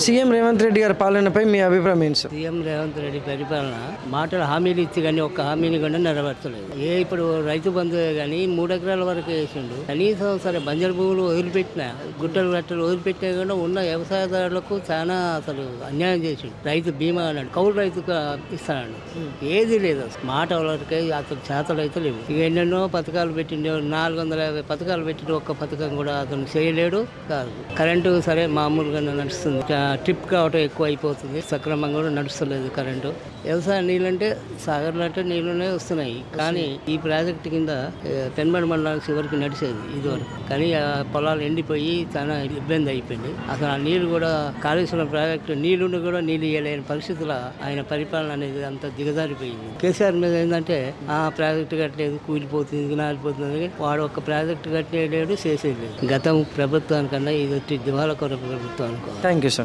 CM Revanth Reddy గారి పాలనపై మీ అభిప్రాయం ఏంటి సార్? సీఎం రేవంత్ రెడ్డి పరిపాలన మాటలు హామీలు ఇచ్చి కానీ ఒక్క హామీని కూడా నెరవేర్చలేదు. ఇప్పుడు రైతు బంధు కానీ 3 ఎకరాల వరకు వేసిండు. కనీసం సరే బంజరు భూములు వదిలిపెట్టినా, గుట్టలు గట్టలు వదిలిపెట్టినా కూడా ఉన్న వ్యవసాయదారులకు చాలా అసలు అన్యాయం చేసిండు. రైతు బీమా అన్నాడు, కౌలు రైతుకు ఇస్తాడు, ఏది లేదు అసలు. మాట వరకే అతను చేతలు అయితే లేవు. ఇక ఎన్నెన్నో పథకాలు పెట్టిండు, 450 పథకాలు పెట్టిండు, ఒక్క పథకం కూడా అతను చేయలేడు. కాదు కరెంటు సరే మామూలుగా నడుస్తుంది, ట్రిప్ కావటం ఎక్కువ అయిపోతుంది, సక్రమంగా కూడా నడుస్తలేదు కరెంటు. వ్యవసాయ నీళ్ళంటే సాగర్లు అంటే నీళ్ళనే వస్తున్నాయి, కానీ ఈ ప్రాజెక్టు కింద పెన్బడి మండలానికి చివరికి నడిచేది ఇదివరకు. కానీ ఆ పొలాలు ఎండిపోయి చాలా ఇబ్బంది అయిపోయింది. అసలు ఆ నీళ్ళు కూడా కాళేశ్వరం ప్రాజెక్టు నీళ్లుండి కూడా నీళ్ళు ఇవ్వలేని పరిస్థితుల్లో ఆయన పరిపాలన అనేది అంత దిగజారిపోయింది. కేసీఆర్ మీద ఏంటంటే ఆ ప్రాజెక్టు కట్టలేదు, కూలిపోతుంది, నాలిపోతుంది, వాడు ఒక ప్రాజెక్టు కట్టేయలేడు, చేసేది లేదు. గతం ప్రభుత్వానికన్నా ఇది వచ్చి దివాళా కోర ప్రభుత్వం అనుకో. Thank you sir.